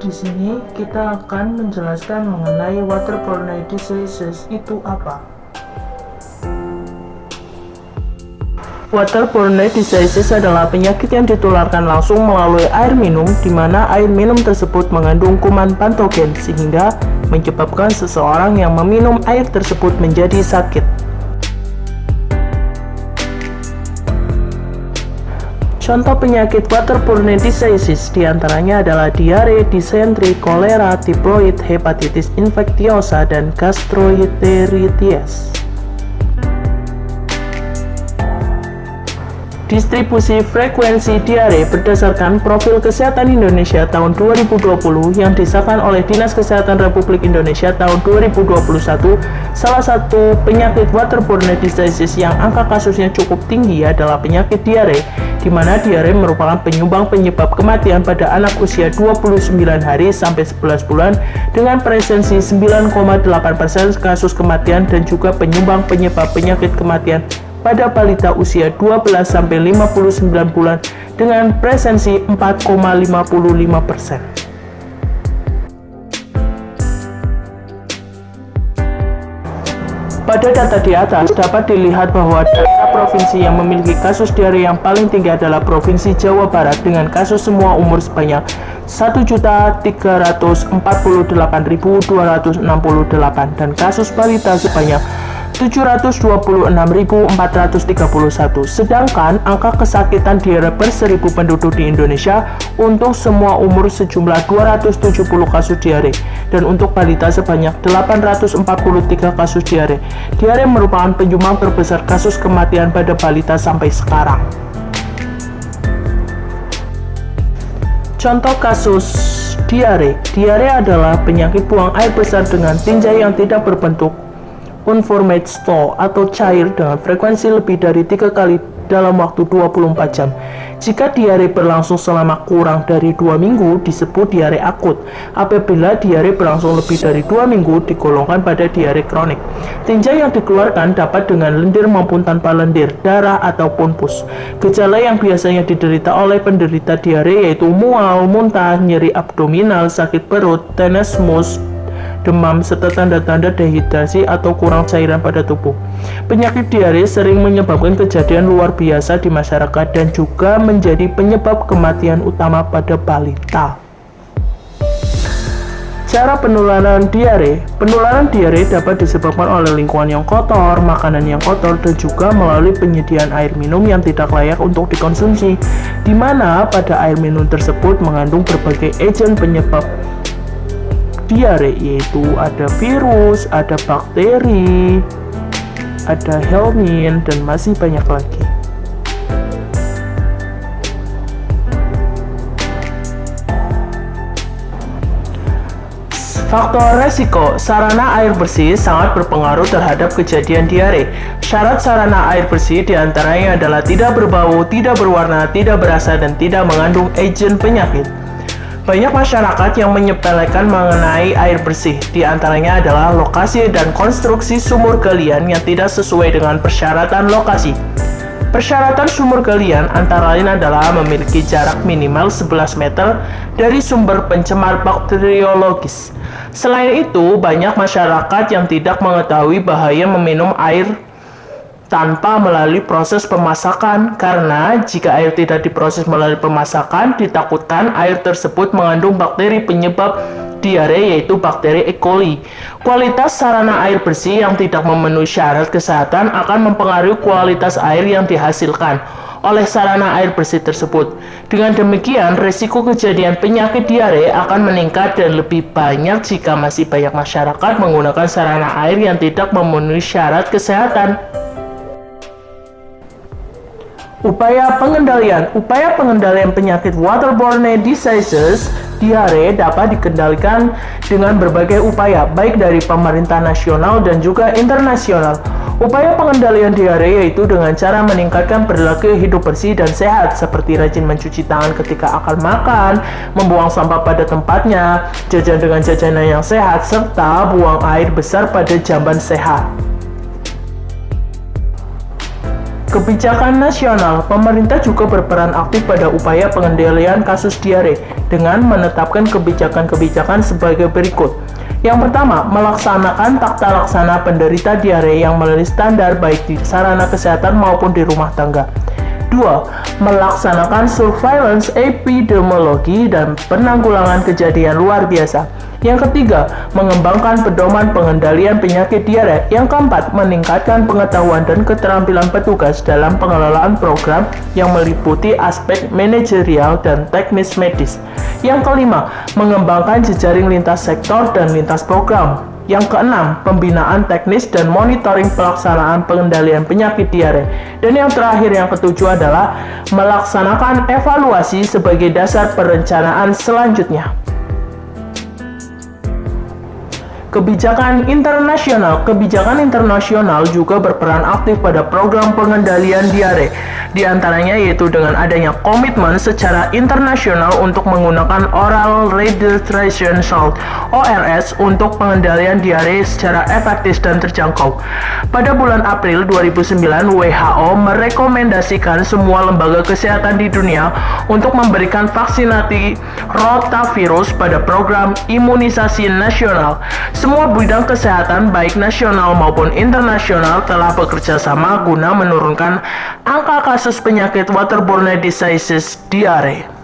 Di sini kita akan menjelaskan mengenai waterborne diseases itu apa. Waterborne diseases adalah penyakit yang ditularkan langsung melalui air minum, di mana air minum tersebut mengandung kuman patogen sehingga menyebabkan seseorang yang meminum air tersebut menjadi sakit. Contoh penyakit waterborne diseases diantaranya adalah diare, disentri, kolera, tiploid, hepatitis infektiosa, dan gastroenteritis. Distribusi frekuensi diare berdasarkan Profil Kesehatan Indonesia tahun 2020 yang disahkan oleh Dinas Kesehatan Republik Indonesia tahun 2021, salah satu penyakit waterborne diseases yang angka kasusnya cukup tinggi adalah penyakit diare, di mana diare merupakan penyumbang penyebab kematian pada anak usia 29 hari sampai 11 bulan dengan presensi 9,8% kasus kematian dan juga penyumbang penyebab penyakit kematian pada balita usia 12-59 bulan dengan presensi 4,55%. Pada data di atas dapat dilihat bahwa daerah provinsi yang memiliki kasus diare yang paling tinggi adalah Provinsi Jawa Barat dengan kasus semua umur sebanyak 1.348.268 dan kasus balita sebanyak 726.431. Sedangkan angka kesakitan diare per 1.000 penduduk di Indonesia untuk semua umur sejumlah 270 kasus diare dan untuk balita sebanyak 843 kasus diare. Diare merupakan penyumbang terbesar kasus kematian pada balita sampai sekarang. Contoh kasus diare. Diare adalah penyakit buang air besar dengan tinja yang tidak berbentuk unformed stool atau cair dengan frekuensi lebih dari 3 kali dalam waktu 24 jam. Jika diare berlangsung selama kurang dari 2 minggu disebut diare akut. Apabila diare berlangsung lebih dari 2 minggu digolongkan pada diare kronik. Tinja yang dikeluarkan dapat dengan lendir maupun tanpa lendir, darah ataupun pus. Gejala yang biasanya diderita oleh penderita diare yaitu mual, muntah, nyeri abdominal, sakit perut, tenesmus, demam, serta tanda-tanda dehidrasi atau kurang cairan pada tubuh. Penyakit diare sering menyebabkan kejadian luar biasa di masyarakat dan juga menjadi penyebab kematian utama pada balita. Cara penularan diare. Penularan diare dapat disebabkan oleh lingkungan yang kotor, makanan yang kotor, dan juga melalui penyediaan air minum yang tidak layak untuk dikonsumsi, di mana pada air minum tersebut mengandung berbagai agen penyebab diare, yaitu ada virus, ada bakteri, ada helmin, dan masih banyak lagi. Faktor resiko. Sarana air bersih sangat berpengaruh terhadap kejadian diare. Syarat sarana air bersih diantaranya adalah tidak berbau, tidak berwarna, tidak berasa, dan tidak mengandung agen penyakit. Banyak masyarakat yang menyepelekan mengenai air bersih, di antaranya adalah lokasi dan konstruksi sumur galian yang tidak sesuai dengan persyaratan lokasi. Persyaratan sumur galian antara lain adalah memiliki jarak minimal 11 meter dari sumber pencemar bakteriologis. Selain itu, banyak masyarakat yang tidak mengetahui bahaya meminum air tanpa melalui proses pemasakan, karena jika air tidak diproses melalui pemasakan, ditakutkan air tersebut mengandung bakteri penyebab diare yaitu bakteri E. coli. Kualitas sarana air bersih yang tidak memenuhi syarat kesehatan akan mempengaruhi kualitas air yang dihasilkan oleh sarana air bersih tersebut. Dengan demikian, risiko kejadian penyakit diare akan meningkat dan lebih banyak jika masih banyak masyarakat menggunakan sarana air yang tidak memenuhi syarat kesehatan. Upaya pengendalian penyakit waterborne diseases diare dapat dikendalikan dengan berbagai upaya, baik dari pemerintah nasional dan juga internasional. Upaya pengendalian diare yaitu dengan cara meningkatkan perilaku hidup bersih dan sehat, seperti rajin mencuci tangan ketika akan makan, membuang sampah pada tempatnya, jajan dengan jajanan yang sehat, serta buang air besar pada jamban sehat. Kebijakan nasional, pemerintah juga berperan aktif pada upaya pengendalian kasus diare dengan menetapkan kebijakan-kebijakan sebagai berikut. Yang pertama, melaksanakan tata laksana penderita diare yang melalui standar baik di sarana kesehatan maupun di rumah tangga. 2. Melaksanakan surveillance epidemiologi dan penanggulangan kejadian luar biasa. Yang ketiga, mengembangkan pedoman pengendalian penyakit diare. Yang keempat, meningkatkan pengetahuan dan keterampilan petugas dalam pengelolaan program yang meliputi aspek manajerial dan teknis medis. Yang kelima, mengembangkan jejaring lintas sektor dan lintas program. Yang keenam, pembinaan teknis dan monitoring pelaksanaan pengendalian penyakit diare. Dan yang terakhir, yang ketujuh adalah melaksanakan evaluasi sebagai dasar perencanaan selanjutnya. Kebijakan internasional. Kebijakan internasional juga berperan aktif pada program pengendalian diare. Di antaranya yaitu dengan adanya komitmen secara internasional untuk menggunakan oral rehydration salt (ORS) untuk pengendalian diare secara efektif dan terjangkau. Pada bulan April 2009, WHO merekomendasikan semua lembaga kesehatan di dunia untuk memberikan vaksinasi rotavirus pada program imunisasi nasional. Semua bidang kesehatan baik nasional maupun internasional telah bekerja sama guna menurunkan angka kasus penyakit waterborne diseases diare.